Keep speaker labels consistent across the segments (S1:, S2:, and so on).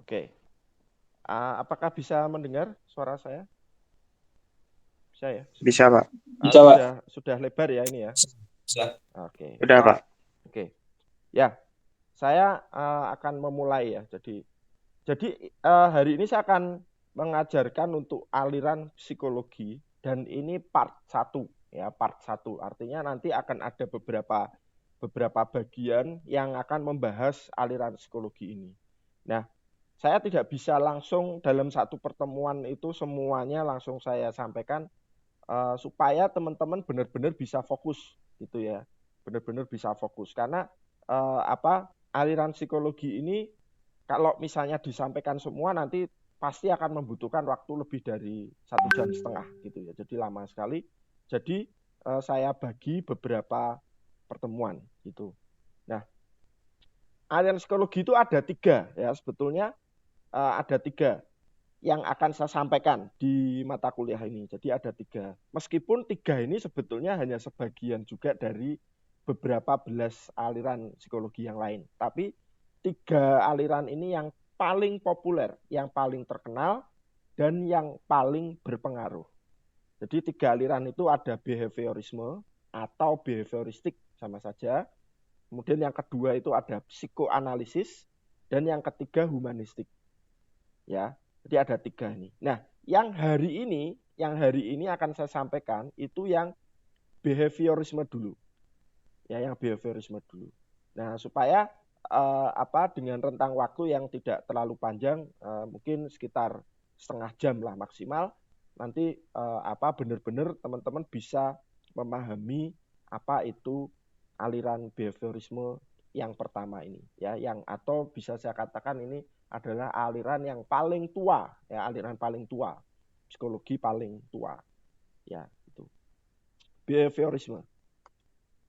S1: Oke. Apakah bisa mendengar suara saya? Bisa ya?
S2: Bisa, Pak.
S3: Bisa, Pak.
S1: Sudah lebar ya ini ya?
S3: Bisa.
S1: Oke.
S2: Udah, Pak.
S1: Oke. Ya, saya akan memulai ya. Jadi hari ini saya akan mengajarkan untuk aliran psikologi dan ini part 1 ya, part 1. Artinya nanti akan ada beberapa bagian yang akan membahas aliran psikologi ini. Nah, saya tidak bisa langsung dalam satu pertemuan itu semuanya langsung saya sampaikan supaya teman-teman benar-benar bisa fokus gitu ya. Benar-benar bisa fokus karena aliran psikologi ini kalau misalnya disampaikan semua nanti pasti akan membutuhkan waktu lebih dari 1,5 jam gitu ya. Jadi lama sekali. Jadi saya bagi beberapa pertemuan gitu. Nah, aliran psikologi itu ada 3 ya sebetulnya ada 3 yang akan saya sampaikan di mata kuliah ini. Jadi ada 3. Meskipun 3 ini sebetulnya hanya sebagian juga dari beberapa belas aliran psikologi yang lain. Tapi 3 aliran ini yang paling populer, yang paling terkenal, dan yang paling berpengaruh. Jadi 3 aliran itu ada behaviorisme atau behavioristik sama saja. Kemudian yang kedua itu ada psikoanalisis, dan yang ketiga humanistik. Ya, jadi ada 3 ini. Nah, yang hari ini akan saya sampaikan itu yang behaviorisme dulu. Ya, yang behaviorisme dulu. Nah, supaya dengan rentang waktu yang tidak terlalu panjang, mungkin sekitar setengah jam lah maksimal. Nanti benar-benar teman-teman bisa memahami apa itu aliran behaviorisme yang pertama ini, ya, yang atau bisa saya katakan ini adalah aliran yang paling tua, ya, aliran paling tua, psikologi paling tua, ya, itu behaviorisme.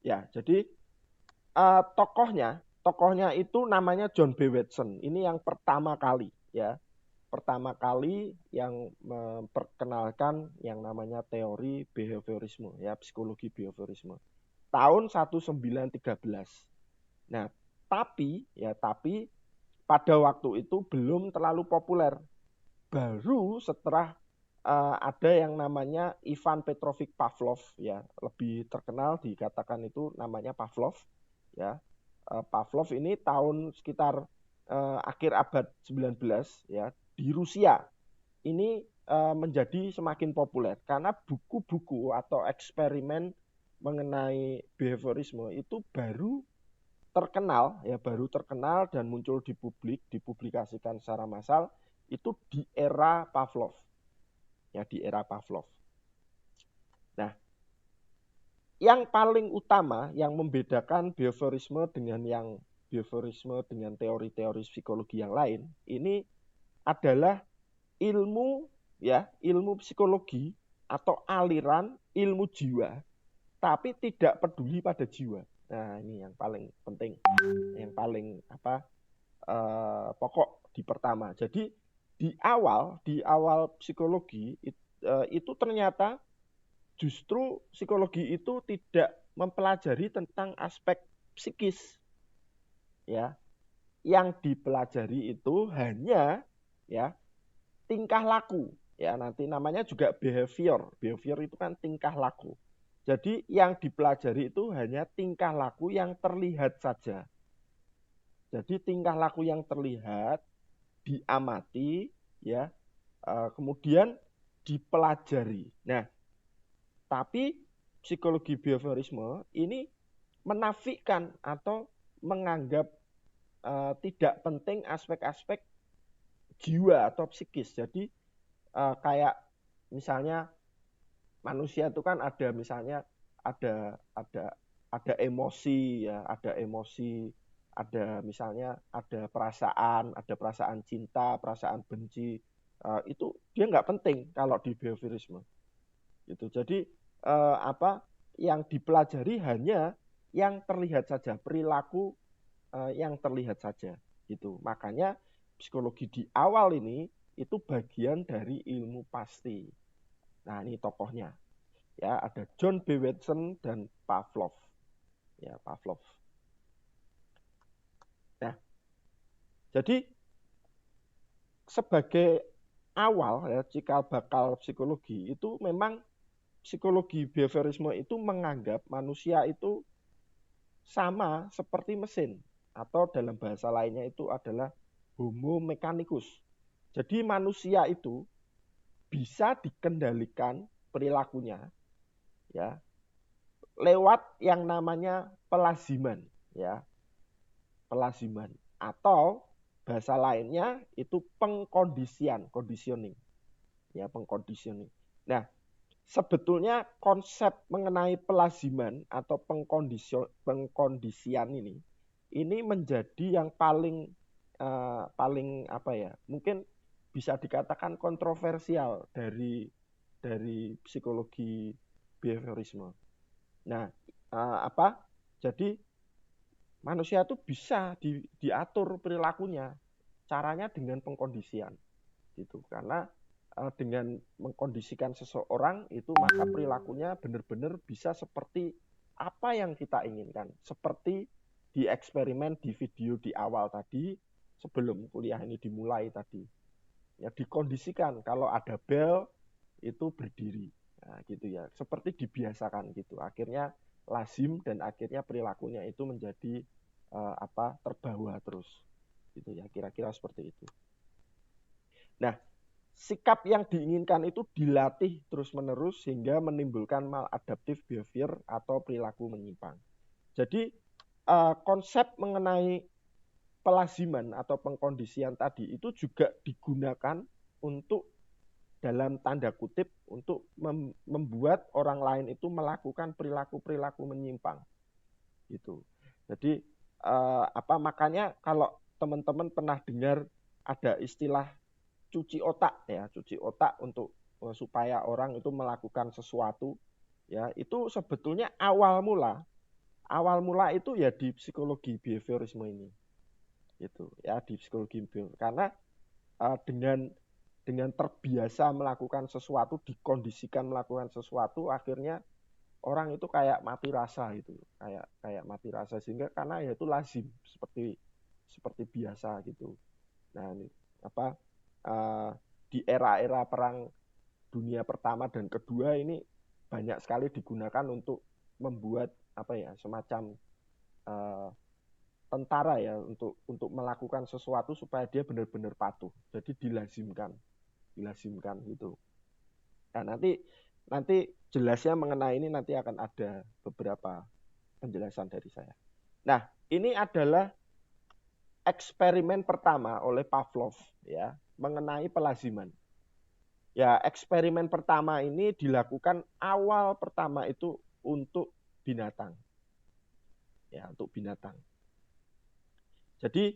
S1: Ya, jadi tokohnya itu namanya John B. Watson. Ini yang pertama kali ya. Pertama kali yang memperkenalkan yang namanya teori behaviorisme ya, psikologi behaviorisme. Tahun 1913. Nah, tapi pada waktu itu belum terlalu populer. Baru setelah ada yang namanya Ivan Petrovich Pavlov ya, lebih terkenal dikatakan itu namanya Pavlov ya. Pavlov ini tahun sekitar akhir abad 19 ya di Rusia ini menjadi semakin populer karena buku-buku atau eksperimen mengenai behaviorisme itu baru terkenal dan muncul di publik, dipublikasikan secara massal itu di era Pavlov. Ya, di era Pavlov. Nah, yang paling utama yang membedakan behaviorisme dengan teori-teori psikologi yang lain ini adalah ilmu psikologi atau aliran ilmu jiwa tapi tidak peduli pada jiwa. Nah, ini yang paling penting, yang paling pokok di pertama. Jadi di awal psikologi itu ternyata justru psikologi itu tidak mempelajari tentang aspek psikis. Ya. Yang dipelajari itu hanya ya tingkah laku. Ya, nanti namanya juga behavior. Behavior itu kan tingkah laku. Jadi yang dipelajari itu hanya tingkah laku yang terlihat saja. Jadi tingkah laku yang terlihat diamati ya, kemudian dipelajari. Nah, tapi psikologi behaviorisme ini menafikan atau menganggap tidak penting aspek-aspek jiwa atau psikis. Jadi kayak misalnya manusia itu kan ada misalnya ada emosi ya, ada misalnya ada perasaan cinta, perasaan benci. Itu dia nggak penting kalau di behaviorisme. Gitu. Jadi yang dipelajari hanya yang terlihat saja, perilaku yang terlihat saja gitu. Makanya psikologi di awal ini itu bagian dari ilmu pasti. Nah, ini tokohnya. Ya, ada John B. Watson dan Pavlov. Ya, Pavlov. Nah, jadi sebagai awal ya, cikal bakal psikologi itu memang psikologi behaviorisme itu menganggap manusia itu sama seperti mesin, atau dalam bahasa lainnya itu adalah homo mechanicus. Jadi manusia itu bisa dikendalikan perilakunya ya lewat yang namanya pelaziman ya, pelaziman, atau bahasa lainnya itu pengkondisian, conditioning ya, pengkondisioning. Nah, sebetulnya konsep mengenai pelaziman atau pengkondisian ini menjadi yang paling apa ya, mungkin bisa dikatakan kontroversial dari psikologi behaviorisme. Nah, apa? Jadi manusia itu bisa diatur perilakunya, caranya dengan pengkondisian, gitu. Karena dengan mengkondisikan seseorang itu maka perilakunya benar-benar bisa seperti apa yang kita inginkan, seperti di eksperimen di video di awal tadi sebelum kuliah ini dimulai tadi ya, dikondisikan kalau ada bel itu berdiri, nah, gitu ya, seperti dibiasakan gitu, akhirnya lazim dan akhirnya perilakunya itu menjadi terbawa terus gitu ya, kira-kira seperti itu. Nah, sikap yang diinginkan itu dilatih terus-menerus sehingga menimbulkan maladaptive behavior atau perilaku menyimpang. Jadi konsep mengenai pelaziman atau pengkondisian tadi itu juga digunakan untuk dalam tanda kutip untuk membuat orang lain itu melakukan perilaku-perilaku menyimpang gitu. Jadi makanya kalau teman-teman pernah dengar ada istilah cuci otak ya, cuci otak untuk supaya orang itu melakukan sesuatu ya, itu sebetulnya awal mula itu ya di psikologi behaviorisme ini gitu ya, di psikologi behavior. Karena dengan terbiasa melakukan sesuatu, dikondisikan melakukan sesuatu, akhirnya orang itu kayak mati rasa gitu, kayak mati rasa, sehingga karena ya itu lazim seperti biasa gitu. Nah, ini di era-era perang dunia pertama dan kedua ini banyak sekali digunakan untuk membuat semacam tentara ya, untuk melakukan sesuatu supaya dia benar-benar patuh. Jadi dilazimkan gitu. Nah, nanti jelasnya mengenai ini nanti akan ada beberapa penjelasan dari saya. Nah, ini adalah eksperimen pertama oleh Pavlov ya mengenai pelaziman. Ya, eksperimen pertama ini dilakukan awal pertama itu untuk binatang. Ya, untuk binatang. Jadi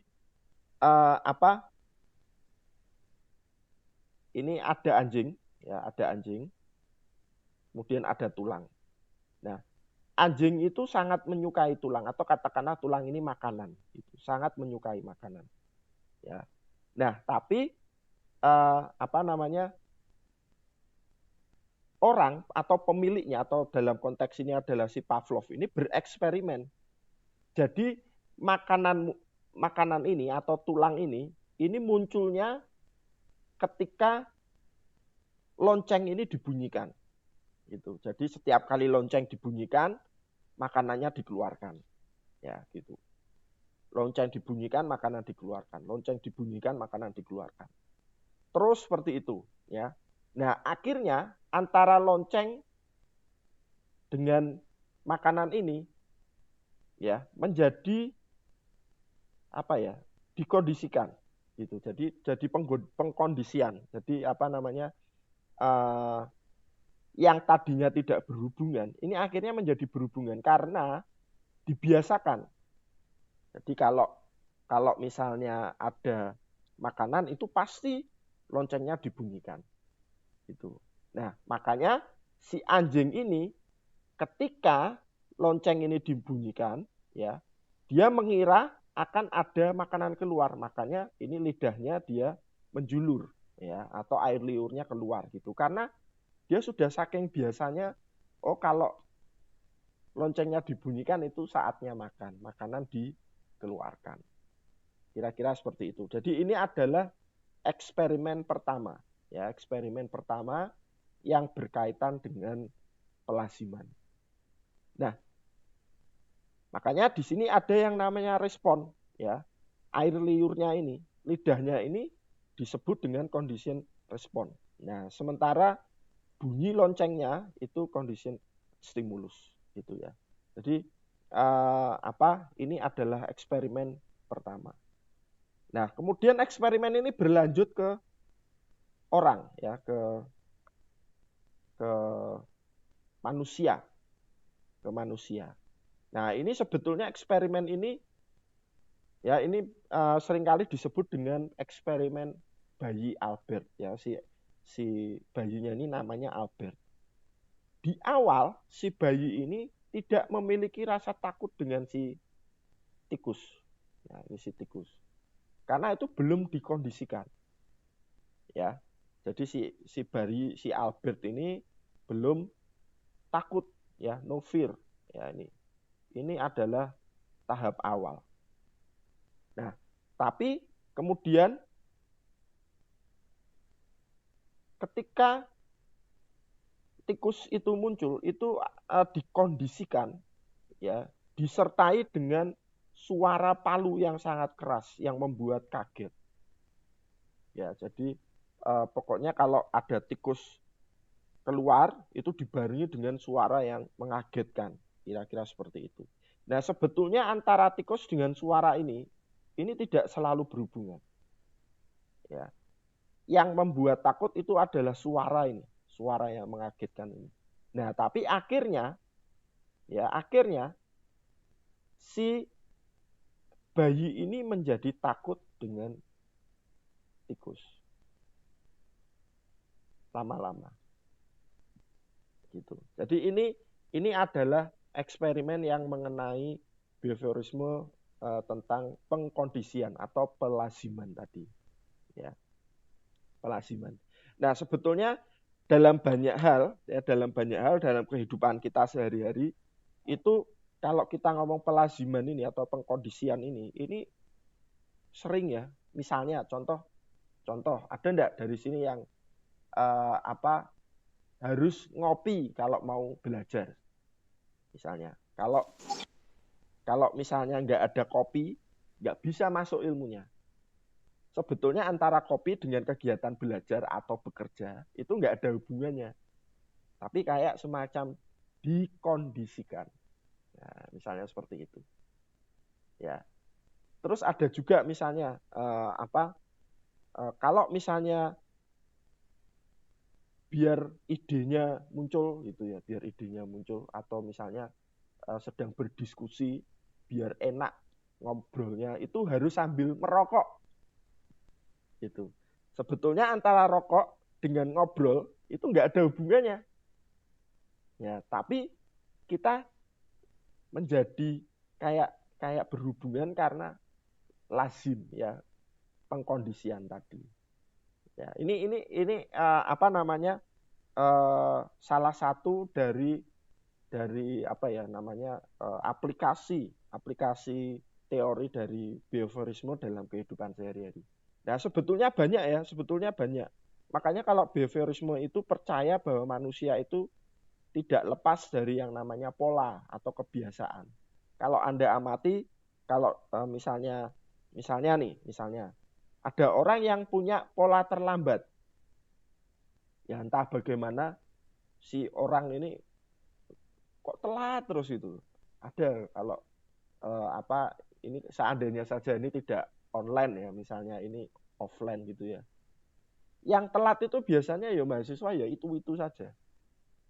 S1: ini ada anjing, ya, ada anjing. Kemudian ada tulang. Nah, anjing itu sangat menyukai tulang, atau katakanlah tulang ini makanan, itu sangat menyukai makanan. Ya. Nah, tapi orang atau pemiliknya, atau dalam konteks ini adalah si Pavlov ini bereksperimen. Jadi makanan ini atau tulang ini munculnya ketika lonceng ini dibunyikan. Gitu. Jadi setiap kali lonceng dibunyikan, makanannya dikeluarkan. Ya, gitu. Lonceng dibunyikan, makanan dikeluarkan. Lonceng dibunyikan, makanan dikeluarkan. Terus seperti itu, ya. Nah, akhirnya antara lonceng dengan makanan ini ya menjadi dikondisikan gitu. Jadi pengkondisian. Jadi yang tadinya tidak berhubungan ini akhirnya menjadi berhubungan karena dibiasakan. Jadi kalau misalnya ada makanan itu pasti loncengnya dibunyikan gitu. Nah, makanya si anjing ini ketika lonceng ini dibunyikan ya, dia mengira akan ada makanan keluar, makanya ini lidahnya dia menjulur ya, atau air liurnya keluar gitu, karena dia sudah saking biasanya, oh kalau loncengnya dibunyikan itu saatnya makanan dikeluarkan, kira-kira seperti itu. Jadi ini adalah eksperimen pertama, ya, eksperimen pertama yang berkaitan dengan pelaziman. Nah, makanya di sini ada yang namanya respon, ya. Air liurnya ini, lidahnya ini disebut dengan condition respon. Nah, sementara bunyi loncengnya itu condition stimulus, gitu ya. Jadi ini adalah eksperimen pertama. Nah, kemudian eksperimen ini berlanjut ke orang, ya, ke manusia, Nah, ini sebetulnya eksperimen ini, ya, ini seringkali disebut dengan eksperimen bayi Albert, ya, si bayinya ini namanya Albert. Di awal si bayi ini tidak memiliki rasa takut dengan si tikus. Nah, ini si tikus. Karena itu belum dikondisikan. Ya. Jadi si bayi, si Albert ini belum takut, ya, no fear. Ya, ini adalah tahap awal. Nah, tapi kemudian ketika tikus itu muncul, itu dikondisikan, ya, disertai dengan suara palu yang sangat keras yang membuat kaget. Ya, jadi pokoknya kalau ada tikus keluar itu dibarengi dengan suara yang mengagetkan, kira-kira seperti itu. Nah, sebetulnya antara tikus dengan suara ini tidak selalu berhubungan. Ya. Yang membuat takut itu adalah suara ini, suara yang mengagetkan ini. Nah, tapi akhirnya si bayi ini menjadi takut dengan tikus lama-lama. Gitu. Jadi ini adalah eksperimen yang mengenai behaviorisme tentang pengkondisian atau pelaziman tadi. Ya. Pelaziman. Nah, sebetulnya dalam banyak hal dalam kehidupan kita sehari-hari itu kalau kita ngomong pelaziman ini atau pengkondisian ini sering, ya. Misalnya contoh ada enggak dari sini yang harus ngopi kalau mau belajar? Misalnya, kalau misalnya nggak ada kopi, nggak bisa masuk ilmunya. Sebetulnya antara kopi dengan kegiatan belajar atau bekerja itu nggak ada hubungannya. Tapi kayak semacam dikondisikan. Nah, misalnya seperti itu. Ya. Terus ada juga misalnya kalau misalnya biar idenya muncul gitu ya, atau misalnya sedang berdiskusi biar enak ngobrolnya itu harus sambil merokok. Gitu. Sebetulnya antara rokok dengan ngobrol itu nggak ada hubungannya. Ya, tapi kita menjadi kayak berhubungan karena lazim, ya, pengkondisian tadi. Ya, ini salah satu dari aplikasi teori dari behaviorisme dalam kehidupan sehari-hari. Nah, sebetulnya banyak. Makanya kalau behaviorisme itu percaya bahwa manusia itu tidak lepas dari yang namanya pola atau kebiasaan. Kalau Anda amati, kalau misalnya ada orang yang punya pola terlambat. Ya, entah bagaimana si orang ini kok telat terus itu. Ada kalau ini seandainya saja ini tidak online, ya, misalnya ini offline gitu ya. Yang telat itu biasanya ya mahasiswa ya itu saja.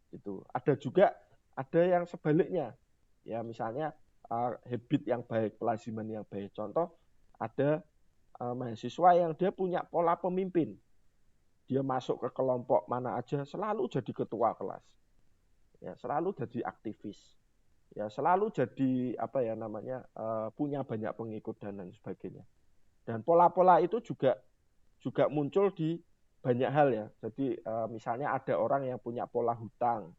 S1: Itu. Ada yang sebaliknya. Ya, misalnya habit yang baik, pelaziman yang baik. Contoh ada mahasiswa yang dia punya pola pemimpin. Dia masuk ke kelompok mana aja selalu jadi ketua kelas. Ya, selalu jadi aktivis. Ya, selalu jadi punya banyak pengikut dan lain sebagainya. Dan pola-pola itu juga muncul di banyak hal, ya. Jadi misalnya ada orang yang punya pola hutang,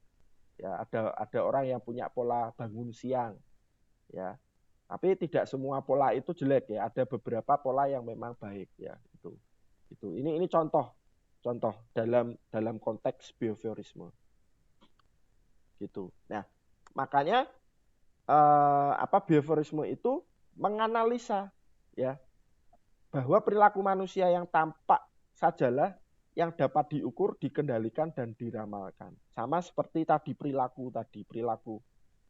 S1: ya, ada orang yang punya pola bangun siang, ya. Tapi tidak semua pola itu jelek, ya. Ada beberapa pola yang memang baik, ya, itu. Itu ini contoh dalam konteks behaviorisme. Gitu. Nah, makanya behaviorisme itu menganalisa ya bahwa perilaku manusia yang tampak sajalah yang dapat diukur, dikendalikan dan diramalkan. Sama seperti tadi perilaku.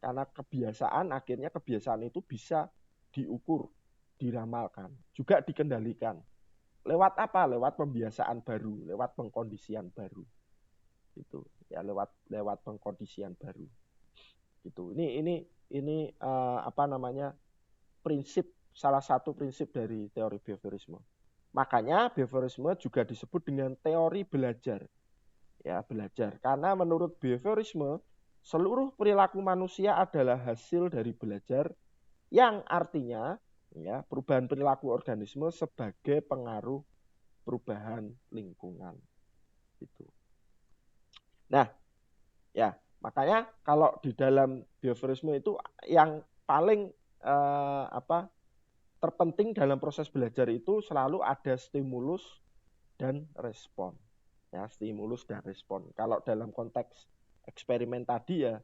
S1: Karena kebiasaan, akhirnya kebiasaan itu bisa diukur, diramalkan, juga dikendalikan. Lewat apa? Lewat pembiasaan baru, lewat pengkondisian baru. Gitu. Ya, lewat pengkondisian baru. Gitu. Ini salah satu prinsip dari teori behaviorisme. Makanya behaviorisme juga disebut dengan teori belajar. Ya, belajar. Karena menurut behaviorisme, seluruh perilaku manusia adalah hasil dari belajar yang artinya ya, perubahan perilaku organisme sebagai pengaruh perubahan lingkungan. Gitu. Nah, ya, makanya kalau di dalam behaviorisme itu yang paling terpenting dalam proses belajar itu selalu ada stimulus dan respon. Ya, stimulus dan respon. Kalau dalam konteks eksperimen tadi ya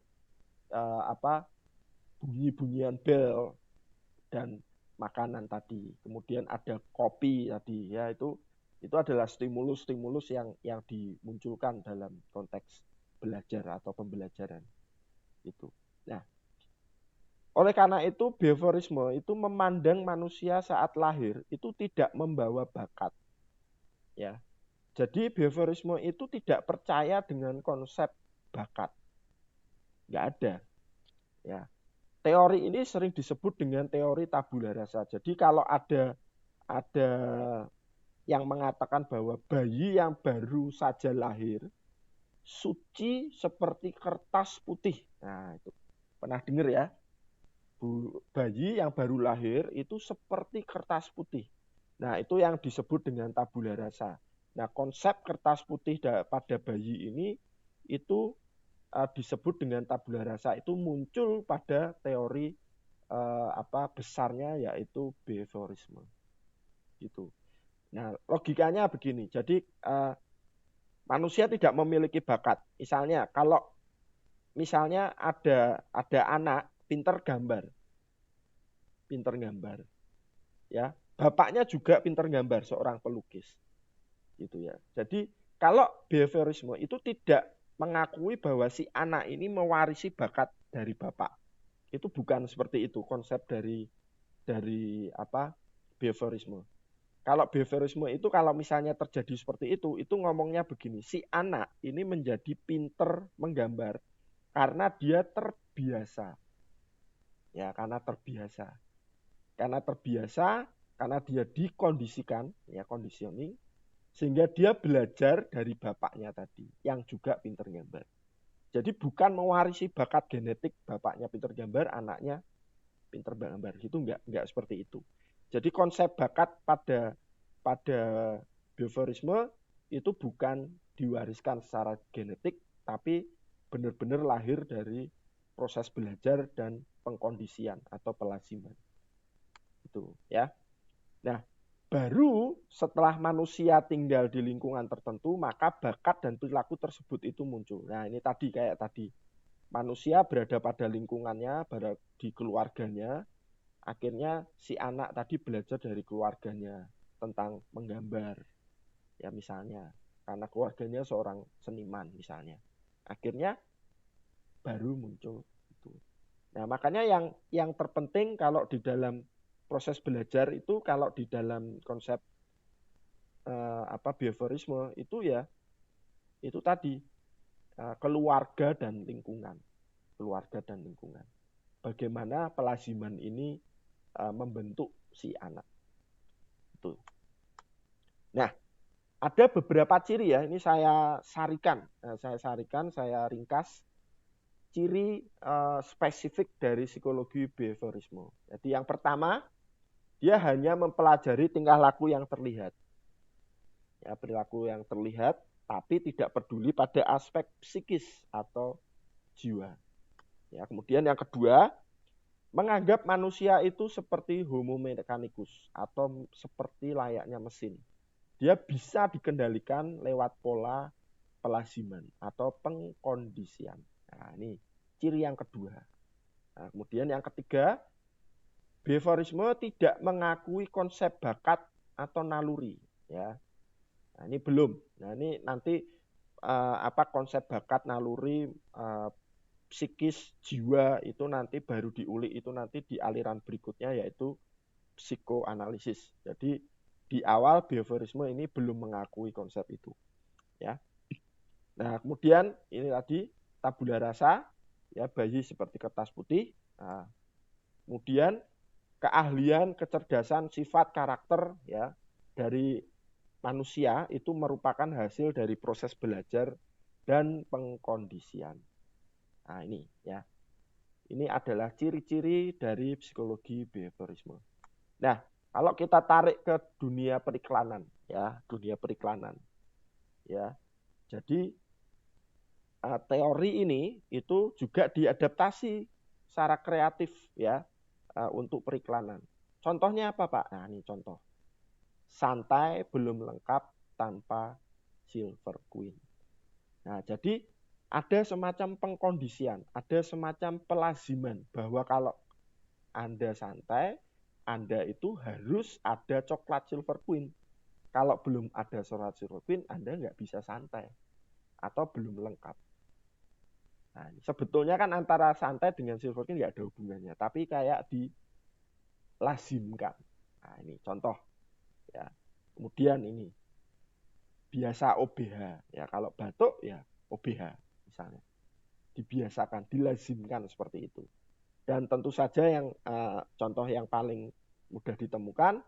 S1: bunyi-bunyian bel dan makanan tadi. Kemudian ada kopi tadi ya, itu adalah stimulus-stimulus yang dimunculkan dalam konteks belajar atau pembelajaran. Itu. Nah, oleh karena itu behaviorisme itu memandang manusia saat lahir itu tidak membawa bakat. Ya. Jadi behaviorisme itu tidak percaya dengan konsep bakat. Nggak ada. Ya. Teori ini sering disebut dengan teori tabula rasa. Jadi kalau ada yang mengatakan bahwa bayi yang baru saja lahir suci seperti kertas putih. Nah, itu pernah dengar ya? Bayi yang baru lahir itu seperti kertas putih. Nah, itu yang disebut dengan tabula rasa. Nah, konsep kertas putih pada bayi ini itu disebut dengan tabula rasa, itu muncul pada teori besarnya yaitu behaviorisme. Gitu. Nah, logikanya begini. Jadi manusia tidak memiliki bakat. Misalnya ada anak pinter gambar. Ya, bapaknya juga pinter gambar, seorang pelukis. Gitu ya. Jadi kalau behaviorisme itu tidak mengakui bahwa si anak ini mewarisi bakat dari bapak. Itu bukan seperti itu konsep dari behaviorisme. Kalau behaviorisme itu kalau misalnya terjadi seperti itu ngomongnya begini, si anak ini menjadi pinter menggambar karena dia terbiasa. Ya, karena terbiasa. Karena dia dikondisikan, ya conditioning, sehingga dia belajar dari bapaknya tadi, yang juga pinter gambar. Jadi bukan mewarisi bakat genetik, bapaknya pinter gambar, anaknya pinter gambar. Itu enggak seperti itu. Jadi konsep bakat pada behaviorisme itu bukan diwariskan secara genetik, tapi benar-benar lahir dari proses belajar dan pengkondisian atau pelaziman. Itu ya. Nah, baru setelah manusia tinggal di lingkungan tertentu, maka bakat dan perilaku tersebut itu muncul. Nah, ini kayak tadi. Manusia berada pada lingkungannya, di keluarganya, akhirnya si anak tadi belajar dari keluarganya tentang menggambar. Ya misalnya, karena keluarganya seorang seniman misalnya. Akhirnya baru muncul itu. Nah, makanya yang terpenting kalau di dalam proses belajar itu, kalau di dalam konsep behaviorisme itu ya itu tadi keluarga dan lingkungan. Bagaimana pelaziman ini membentuk si anak. Itu. Nah, ada beberapa ciri ya, ini saya ringkas ciri spesifik dari psikologi behaviorisme. Jadi yang pertama, dia hanya mempelajari tingkah laku yang terlihat. Ya, perilaku yang terlihat, tapi tidak peduli pada aspek psikis atau jiwa. Ya, kemudian yang kedua, menganggap manusia itu seperti homo mechanicus atau seperti layaknya mesin. dia bisa dikendalikan lewat pola pelaziman atau pengkondisian. Nah, ini ciri yang kedua. Nah, kemudian yang ketiga, behaviorisme tidak mengakui konsep bakat atau naluri, ya. Nah, ini belum. Nah, ini nanti konsep bakat, naluri, psikis, jiwa itu nanti baru diulik itu nanti di aliran berikutnya yaitu psikoanalisis. Jadi di awal behaviorisme ini belum mengakui konsep itu, ya. Nah, kemudian ini tadi tabula rasa, ya, bayi seperti kertas putih. Nah, kemudian keahlian, kecerdasan, sifat, karakter, ya, dari manusia itu merupakan hasil dari proses belajar dan pengkondisian. Nah, ini, ya. Ini adalah ciri-ciri dari psikologi behaviorisme. Nah, kalau kita tarik ke dunia periklanan, ya, dunia periklanan, ya. Jadi teori ini itu juga diadaptasi secara kreatif, ya, untuk periklanan. Contohnya apa, Pak? Nah, ini contoh. Santai belum lengkap tanpa Silver Queen. Nah, jadi ada semacam pengkondisian, ada semacam pelaziman bahwa kalau Anda santai, Anda itu harus ada coklat Silver Queen. Kalau belum ada coklat Silver Queen, Anda nggak bisa santai atau belum lengkap. Nah, sebetulnya kan antara santai dengan Silver Queen nggak ada hubungannya, tapi kayak dilazimkan. Nah, ini contoh, ya. Kemudian ini biasa OBH, ya, kalau batuk ya OBH misalnya, dibiasakan, dilazimkan seperti itu. Dan tentu saja yang contoh yang paling mudah ditemukan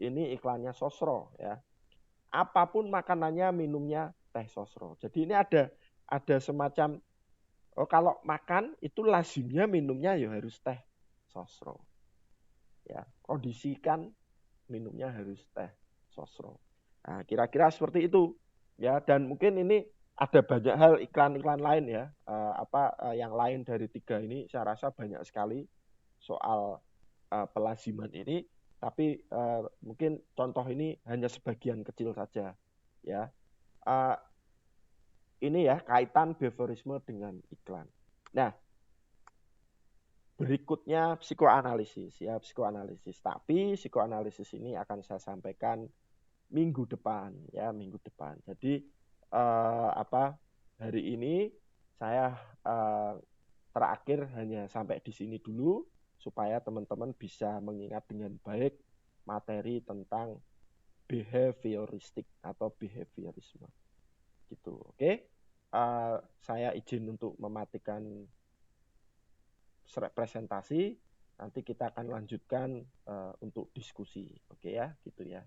S1: ini iklannya Sosro, ya. Apapun makanannya, minumnya teh Sosro. Jadi ini ada semacam kalau makan itu lazimnya minumnya ya harus teh Sosro, ya. Kondisikan minumnya harus teh Sosro. Nah, kira-kira seperti itu, ya. Dan mungkin ini ada banyak hal iklan-iklan lain, ya, yang lain dari tiga ini saya rasa banyak sekali soal pelaziman ini, tapi mungkin contoh ini hanya sebagian kecil saja, ya. Ini ya kaitan behaviorisme dengan iklan. Nah, berikutnya psikoanalisis, ya, psikoanalisis. Tapi psikoanalisis ini akan saya sampaikan minggu depan, ya, minggu depan. Jadi hari ini saya terakhir hanya sampai di sini dulu supaya teman-teman bisa mengingat dengan baik materi tentang behavioristik atau behaviorisme. Gitu, oke? Saya izin untuk mematikan presentasi. Nanti kita akan lanjutkan untuk diskusi, oke, ya, gitu ya.